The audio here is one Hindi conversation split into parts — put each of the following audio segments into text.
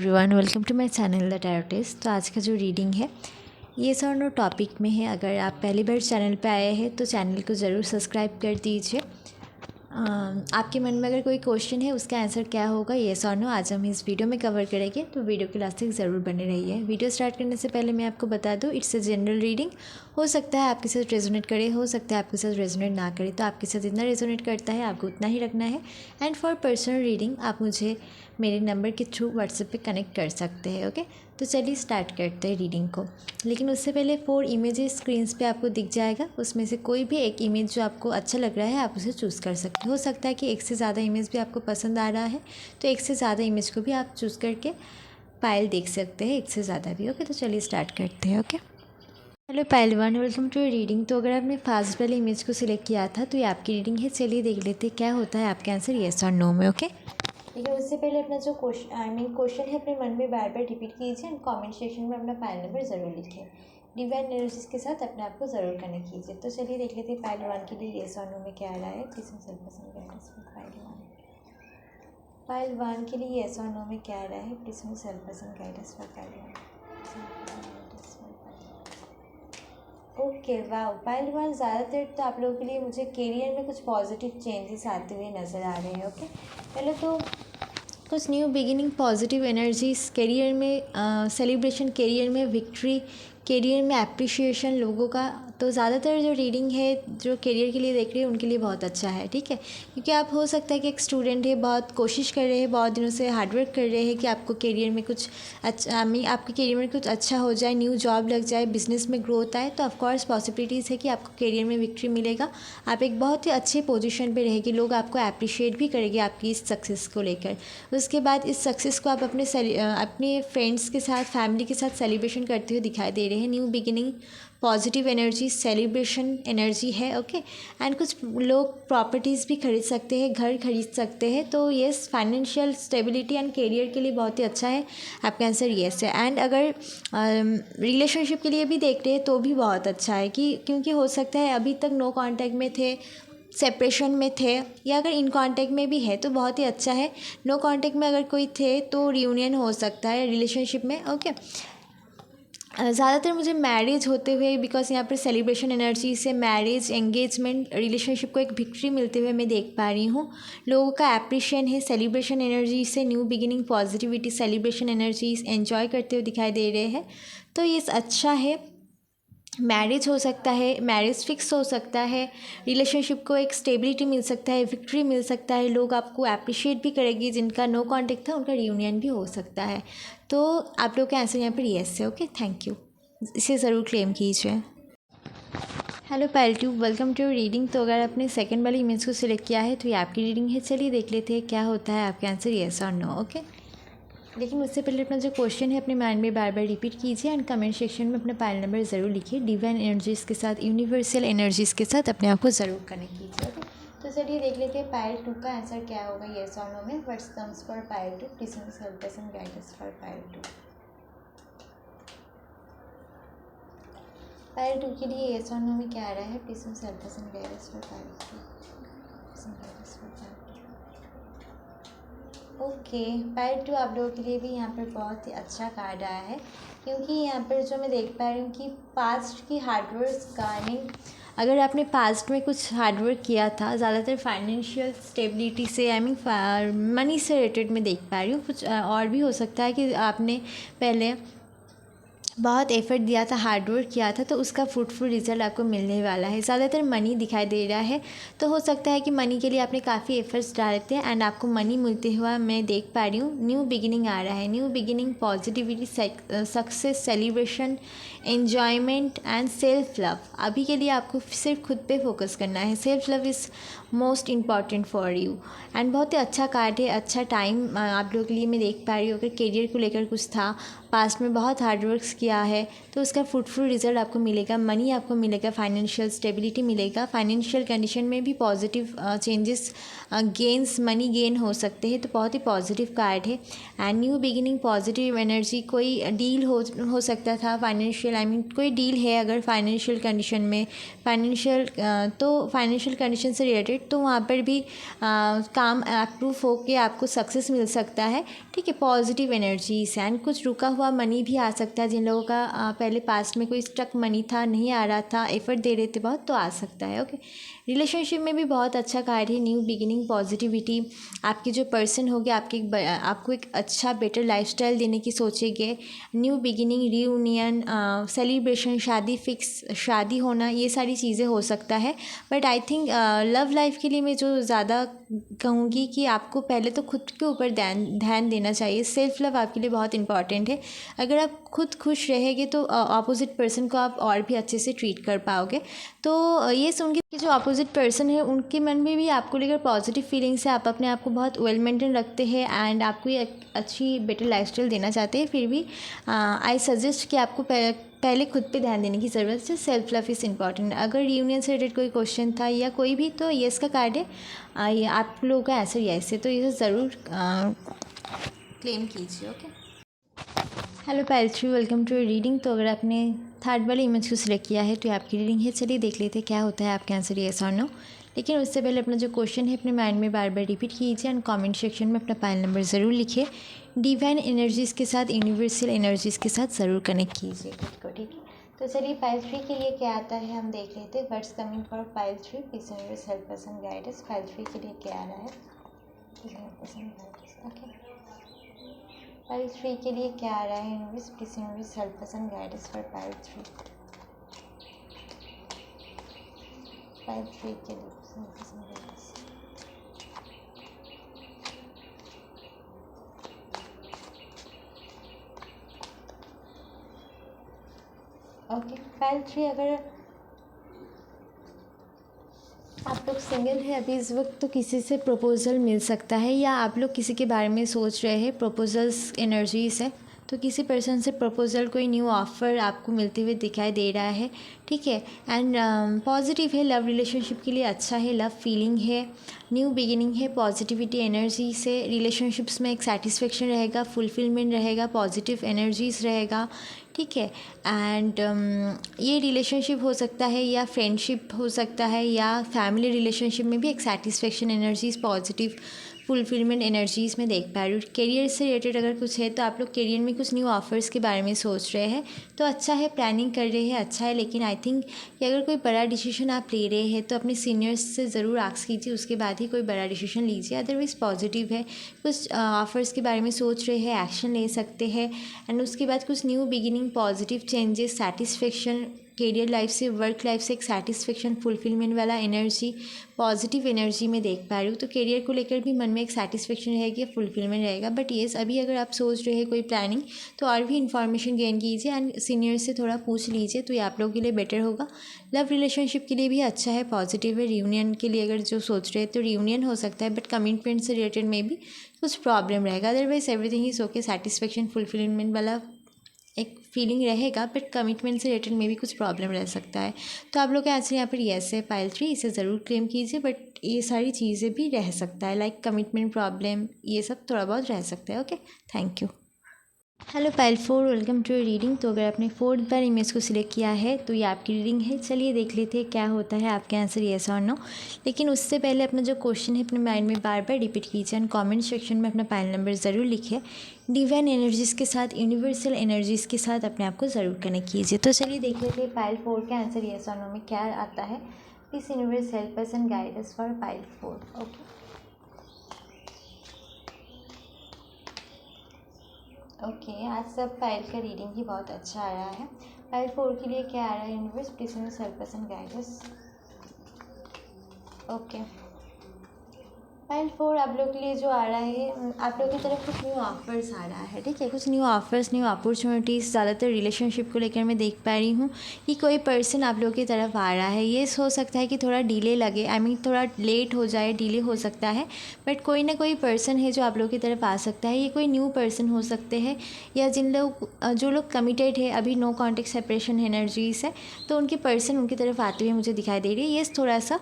Everyone, welcome to my channel the tarotist. तो आज का जो रीडिंग है येस और नो टॉपिक में है। अगर आप पहली बार चैनल पे आए हैं तो चैनल को ज़रूर सब्सक्राइब कर दीजिए। आपके मन में अगर कोई क्वेश्चन है उसका आंसर क्या होगा, येस और नो, आज हम इस वीडियो में कवर करेंगे। तो वीडियो के लास्ट तक ज़रूर बने रहिए। वीडियो स्टार्ट करने से पहले मैं आपको बता दूं, इट्स अ जनरल रीडिंग। हो सकता है आपके साथ रेजोनेट करे, हो सकता है आपके साथ रेजोनेट ना करे। तो आपके साथ जितना रेजोनेट करता है आपको उतना ही रखना है। एंड फॉर पर्सनल रीडिंग आप मुझे मेरे नंबर के थ्रू व्हाट्सएप पे कनेक्ट कर सकते हैं। ओके, तो चलिए स्टार्ट करते हैं रीडिंग को। लेकिन उससे पहले 4 इमेजेस स्क्रीन्स पे आपको दिख जाएगा। उसमें से कोई भी एक इमेज जो आपको अच्छा लग रहा है आप उसे चूज़ कर सकते हो सकता है कि एक से ज़्यादा इमेज भी आपको पसंद आ रहा है, तो एक से ज़्यादा इमेज को भी आप चूज़ करके पायल देख सकते हैं, एक से ज़्यादा भी। ओके, तो चलिए स्टार्ट करते हैं। Okay, hello pile one, welcome to reading. तो अगर आपने फास्ट वाले इमेज को सिलेक्ट किया था तो ये आपकी रीडिंग है। चलिए देख लेते हैं क्या होता है आपके आंसर येस और नो में। ओके, देखिए उससे पहले अपना जो क्वेश्चन है अपने मन में बार बार रिपीट कीजिए एंड कमेंट सेक्शन में अपना पायल नंबर ज़रूर लिखिए। डिवाइन एनर्जीज के साथ अपने आप को ज़रूर कनेक्ट कीजिए। तो चलिए देख लेते हैं पायल वन के लिए येस और नो में क्या आ रहा है। प्लीज सेल्फ पसंद गाइडेंस फॉर पायल वन के लिए येस और नो में क्या आ रहा है। प्लीज सेल्फ पसंद guidance for Payal one. Okay, वाह पायल वन, ज़्यादातर तो आप लोगों के लिए मुझे करियर में कुछ पॉजिटिव चेंजेस आते हुए नज़र आ रहे हैं। ओके, पहले तो कुछ new beginning, positive energies, career में सेलिब्रेशन, करियर में विक्ट्री, करियर में एप्रिशिएशन लोगों का। तो ज़्यादातर जो रीडिंग है जो करियर के लिए देख रहे हैं उनके लिए बहुत अच्छा है। ठीक है, क्योंकि आप हो सकता है कि एक स्टूडेंट है, बहुत कोशिश कर रहे हैं, बहुत दिनों से हार्डवर्क कर रहे हैं कि आपको करियर में कुछ अच्छा, आपके करियर में कुछ अच्छा हो जाए, न्यू जॉब लग जाए, बिजनेस में ग्रोथ आए। तो ऑफकोर्स पॉसिबिलिटीज़ है कि आपको करियर में विक्ट्री मिलेगा। आप एक बहुत ही अच्छे पोजीशन पे रहेगी, लोग आपको अप्रिशिएट भी करेंगे आपकी इस सक्सेस को लेकर। उसके बाद इस सक्सेस को आप अपने फ्रेंड्स के साथ, फैमिली के साथ सेलिब्रेशन करते हुए दिखाई दे रहे हैं। New beginning, positive energy, celebration energy है। ओके, एंड कुछ लोग प्रॉपर्टीज़ भी खरीद सकते हैं, घर खरीद सकते हैं। तो yes, financial stability and career के लिए बहुत ही अच्छा है। आपका आंसर येस है। एंड अगर रिलेशनशिप के लिए भी देख रहे हैं तो भी बहुत अच्छा है क्योंकि हो सकता है अभी तक नो कांटेक्ट में थे, सेपरेशन में थे, या अगर इन कांटेक्ट में भी है तो बहुत ही अच्छा है। नो कांटेक्ट में अगर कोई थे तो रियूनियन हो सकता है रिलेशनशिप में। ओके, ज़्यादातर मुझे मैरिज होते हुए, बिकॉज यहाँ पर सेलिब्रेशन एनर्जी से मैरिज, एंगेजमेंट, रिलेशनशिप को एक विक्ट्री मिलते हुए मैं देख पा रही हूँ। लोगों का एप्रिशिएशन है सेलिब्रेशन एनर्जी से, new beginning, positivity, celebration energies enjoy करते हुए दिखाई दे रहे हैं। तो ये अच्छा है। मैरिज हो सकता है, मैरिज फिक्स हो सकता है, रिलेशनशिप को एक स्टेबिलिटी मिल सकता है, विक्ट्री मिल सकता है, लोग आपको अप्रिशिएट भी करेंगे। जिनका नो कांटेक्ट था उनका रियूनियन भी हो सकता है। तो आप लोग का आंसर यहाँ पर येस है। ओके, थैंक यू, इसे ज़रूर क्लेम कीजिए। Hello pile two, welcome to reading. तो अगर आपने सेकंड वाली इमेज को सिलेक्ट किया है तो ये आपकी रीडिंग है। चलिए देख लेते हैं क्या होता है आपके आंसर येस और नो। ओके, लेकिन उससे पहले अपना जो क्वेश्चन है अपने माइंड में बार बार रिपीट कीजिए एंड कमेंट सेक्शन में अपना पायल नंबर ज़रूर लिखिए। डिवाइन एनर्जीज़ के साथ, यूनिवर्सल एनर्जीज़ के साथ अपने आप को ज़रूर कनेक्ट कीजिए। ओके, तो चलिए देख लेते हैं पायल 2 का आंसर क्या होगा येस और नो में। What's comes for Payal 2, please help us and guide us for Payal 2। Payal 2 के लिए येस और नो में क्या आ रहा है। Please help us and guide us for Payal 2। Okay, Payal 2 आप लोगों के लिए भी यहाँ पर बहुत ही अच्छा कार्ड आया है, क्योंकि यहाँ पर जो मैं देख पा रही हूँ कि पास्ट की हार्डवर्क का, आई मीन अगर आपने पास्ट में कुछ हार्डवर्क किया था, ज़्यादातर फाइनेंशियल स्टेबिलिटी से, आई मीन मनी से रिलेटेड मैं देख पा रही हूँ। कुछ और भी हो सकता है कि आपने पहले बहुत एफर्ट दिया था, हार्डवर्क किया था, तो उसका फ्रूटफुल रिजल्ट आपको मिलने वाला है। ज़्यादातर मनी दिखाई दे रहा है, तो हो सकता है कि मनी के लिए आपने काफ़ी एफर्ट्स डाले थे एंड आपको मनी मिलते हुआ मैं देख पा रही हूँ। न्यू बिगिनिंग आ रहा है, new beginning, positivity, success, celebration, enjoyment and self love. अभी के लिए आपको सिर्फ खुद पे फोकस करना है। Self love is most important for you and बहुत ही अच्छा कार्ड है, अच्छा टाइम आप लोगों के लिए मैं देख पा रही हूँ। अगर करियर को लेकर कुछ था, पास्ट में बहुत हार्डवर्क्स किया है, तो उसका फ्रूटफुल रिजल्ट आपको मिलेगा। मनी आपको मिलेगा, फाइनेंशियल स्टेबिलिटी मिलेगा, फाइनेंशियल कंडीशन में भी positive changes, gains, money gain हो सकते हैं। तो बहुत ही पॉजिटिव कार्ड है and new beginning, positive energy. कोई डील हो सकता था फाइनेंशियल, आई मीन कोई डील है अगर फाइनेंशियल कंडीशन में, तो फाइनेंशियल कंडीशन से रिलेटेड फिट तो वहाँ पर भी काम अप्रूव हो के आपको सक्सेस मिल सकता है। ठीक है, पॉजिटिव एनर्जीज एंड कुछ रुका हुआ मनी भी आ सकता है। जिन लोगों का पहले पास्ट में कोई स्टक मनी था, नहीं आ रहा था, एफर्ट दे रहे थे बहुत, तो आ सकता है। ओके, रिलेशनशिप में भी बहुत अच्छा कार्ड है, न्यू बिगिनिंग, पॉजिटिविटी। आपके जो पर्सन होंगे आपको एक अच्छा बेटर लाइफस्टाइल देने की सोचेंगे। न्यू बिगिनिंग, रीयूनियन, सेलिब्रेशन, शादी फिक्स, शादी होना, ये सारी चीज़ें हो सकता है। But I think love life के लिए मैं जो ज़्यादा कहूँगी कि आपको पहले तो खुद के ऊपर ध्यान देना चाहिए। सेल्फ लव आपके लिए बहुत इंपॉर्टेंट है। अगर आप खुद खुश रहेंगे तो अपोजिट पर्सन को आप और भी अच्छे से ट्रीट कर पाओगे। तो ये सुन के जो अपोजिट पर्सन है उनके मन में भी आपको लेकर पॉजिटिव फीलिंग्स है। आप अपने आप को बहुत वेल मेंटेन रखते हैं एंड आपको ये अच्छी बेटर लाइफस्टाइल देना चाहते हैं। फिर भी आई सजेस्ट कि आपको पहले खुद पे ध्यान देने की ज़रूरत है। Self love is important. अगर रियूनियन से रिलेटेड कोई क्वेश्चन था या कोई भी, तो येस का कार्ड है। ये आप लोगों का आंसर येस है, तो ये ज़रूर क्लेम कीजिए। Okay, hello pile 3, welcome to reading. तो अगर आपने थर्ड वाले इमेज को सिलेक्ट किया है तो ये आपकी रीडिंग है। चलिए देख लेते हैं क्या होता है आपके आंसर येस और नो। लेकिन उससे पहले अपना जो क्वेश्चन है अपने माइंड में बार बार रिपीट कीजिए एंड कमेंट सेक्शन में अपना पाइल नंबर ज़रूर लिखिए। डिवाइन एनर्जीज़ के साथ, यूनिवर्सल एनर्जीज़ के साथ ज़रूर कनेक्ट कीजिए खुद को। ठीक है, तो चलिए पाइल 3 के लिए क्या आता है हम देख लेते हैं। Words coming for pile 3, peace universe help us and guide us. Pile 3 के लिए क्या आ रहा है? ओके, पाइल 3 के लिए क्या आ रहा है? Universe, please universe help us and guide us for pile 3। Pile 3 के लिए help us and guide us. Okay, pile 3, अगर आप लोग सिंगल है अभी इस वक्त तो किसी से प्रपोज़ल मिल सकता है, या आप लोग किसी के बारे में सोच रहे हैं। प्रपोज़ल्स एनर्जीज है, तो किसी पर्सन से प्रपोज़ल, कोई न्यू ऑफ़र आपको मिलते हुए दिखाई दे रहा है। ठीक है, एंड पॉजिटिव है। लव रिलेशनशिप के लिए अच्छा है, लव फीलिंग है, न्यू बिगिनिंग है, पॉजिटिविटी एनर्जी से रिलेशनशिप्स में एक सेटिस्फेक्शन रहेगा, फुलफिलमेंट रहेगा, पॉजिटिव एनर्जीज रहेगा। ठीक है, एंड ये रिलेशनशिप हो सकता है या फ्रेंडशिप हो सकता है या फैमिली रिलेशनशिप में भी एक satisfaction energies, positive fulfilment energies में देख पा रही हूँ। करियर से रिलेटेड अगर कुछ है तो आप लोग करियर में कुछ न्यू ऑफर्स के बारे में सोच रहे हैं, तो अच्छा है, प्लानिंग कर रहे हैं, अच्छा है। लेकिन आई थिंक कि अगर कोई बड़ा डिसीजन आप ले रहे हैं तो अपने सीनियर्स से ज़रूर आस्क कीजिए, उसके बाद ही कोई बड़ा डिसीजन लीजिए। अदरवाइज़ पॉजिटिव है, कुछ ऑफर्स के बारे में सोच रहे हैं, एक्शन ले सकते हैं। एंड उसके बाद कुछ new beginning, positive changes, satisfaction, career life से, वर्क लाइफ से एक सेटिस्फेक्शन, फुलफिलमेंट वाला एनर्जी, पॉजिटिव एनर्जी में देख पा रही हूँ। तो करियर को लेकर भी मन में एक सेटिस्फेक्शन रहेगी, फुलफिलमेंट रहेगा। बट येस, अभी अगर आप सोच रहे हैं कोई प्लानिंग, तो और भी इन्फॉर्मेशन गेन कीजिए एंड सीनियर से थोड़ा पूछ लीजिए, तो ये आप लोगों के लिए बेटर होगा। लव रिलेशनशिप के लिए भी अच्छा है, पॉजिटिव है। रियूनियन के लिए अगर जो सोच रहे हैं तो रियूनियन हो सकता है, बट कमिटमेंट से रिलेटेड में भी कुछ प्रॉब्लम रहेगा। Otherwise everything is okay, satisfaction, fulfilment वाला एक फीलिंग रहेगा, बट कमिटमेंट से रिलेटेड में भी कुछ प्रॉब्लम रह सकता है। तो आप लोग का आंसर यहाँ पर येस है पाइल 3, इसे ज़रूर क्लेम कीजिए। बट ये सारी चीज़ें भी रह सकता है, लाइक कमिटमेंट प्रॉब्लम, ये सब थोड़ा बहुत रह सकता है। Okay, thank you. Hello pile 4, welcome to reading. तो अगर आपने 4th बार इमेज को सिलेक्ट किया है तो ये आपकी रीडिंग है। चलिए देख लेते हैं क्या होता है आपके आंसर येस और नो। लेकिन उससे पहले अपना जो क्वेश्चन है अपने माइंड में बार बार रिपीट कीजिए एंड कमेंट सेक्शन में अपना पाइल नंबर ज़रूर लिखिए। डिवाइन एनर्जीज़ के साथ, यूनिवर्सल एनर्जीज़ के साथ अपने आप को ज़रूर कनेक्ट कीजिए। तो चलिए देख लेते हैं पाइल 4 के आंसर येस और नो में क्या आता है। Please universe help us and guide us for pile 4। Okay, okay, आज सब पाइल का रीडिंग ही बहुत अच्छा आ रहा है। पाइल 4 के लिए क्या आ रहा है? Universe, please help us and guide us. Okay, pile 4 आप लोग के लिए जो आ रहा है, आप लोग की तरफ कुछ न्यू ऑफर्स आ रहा है। ठीक है, कुछ न्यू ऑफर्स, न्यू अपॉर्चुनिटीज़, ज़्यादातर रिलेशनशिप को लेकर मैं देख पा रही हूँ कि कोई पर्सन आप लोग की तरफ आ रहा है। ये हो सकता है कि थोड़ा डिले लगे, आई मीन थोड़ा लेट हो जाए, डिले हो सकता है, बट कोई ना कोई पर्सन है जो आप लोग की तरफ आ सकता है। ये कोई न्यू पर्सन हो सकते हैं, या जो लोग कमिटेड है, अभी नो कॉन्टेक्ट सेपरेशन एनर्जीज है, तो उनके पर्सन उनकी तरफ आते हुए मुझे दिखाई दे रही है। ये थोड़ा सा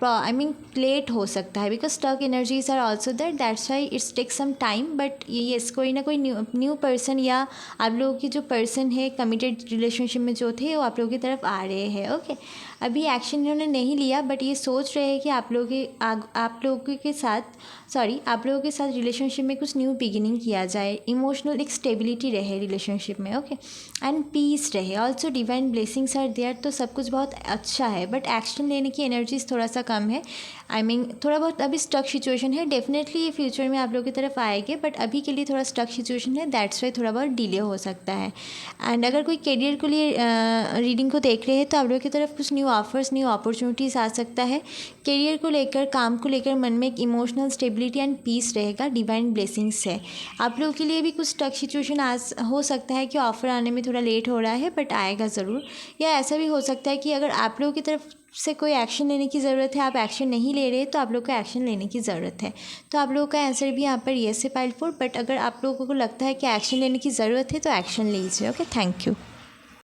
आई मीन लेट हो सकता है, because stuck energies are also that's why it's take some time. But yes, कोई ना कोई न्यू पर्सन या आप लोगों की जो पर्सन है कमिटेड रिलेशनशिप में जो थे वो आप लोगों की तरफ आ रहे हैं। ओके, अभी एक्शन इन्होंने नहीं लिया, बट ये सोच रहे हैं कि आप लोगों के साथ रिलेशनशिप में कुछ न्यू बिगिनिंग किया जाए, इमोशनल एक स्टेबिलिटी रहे रिलेशनशिप में, ओके, एंड पीस रहे, also divine blessings are there. तो सब कुछ बहुत अच्छा है, बट एक्शन लेने की एनर्जीज थोड़ा सा कम है। थोड़ा बहुत अभी स्टक सिचुएशन है। डेफिनेटली ये फ्यूचर में आप लोगों की तरफ आएंगे, बट अभी के लिए थोड़ा स्टक सिचुएशन है, दैट्स वाई थोड़ा बहुत डिले हो सकता है। एंड अगर कोई करियर के लिए रीडिंग को देख रहे हैं तो आप लोगों की तरफ कुछ न्यू ऑफर्स, न्यू अपॉर्चुनिटीज़ आ सकता है। करियर को लेकर, काम को लेकर मन में एक इमोशनल स्टेबिलिटी एंड पीस रहेगा, डिवाइन ब्लेसिंग्स है। आप लोगों के लिए भी कुछ स्टक सिचुएशन हो सकता है कि ऑफ़र आने में थोड़ा लेट हो रहा है, बट आएगा ज़रूर। या ऐसा भी हो सकता है कि अगर आप लोगों की तरफ से कोई एक्शन लेने की ज़रूरत है, आप एक्शन नहीं ले रहे, तो आप लोग को एक्शन लेने की ज़रूरत है। तो आप लोगों का आंसर भी यहाँ पर येस है पाइल 4। बट अगर आप लोगों को लगता है कि एक्शन लेने की ज़रूरत है तो एक्शन लीजिए। Okay, thank you.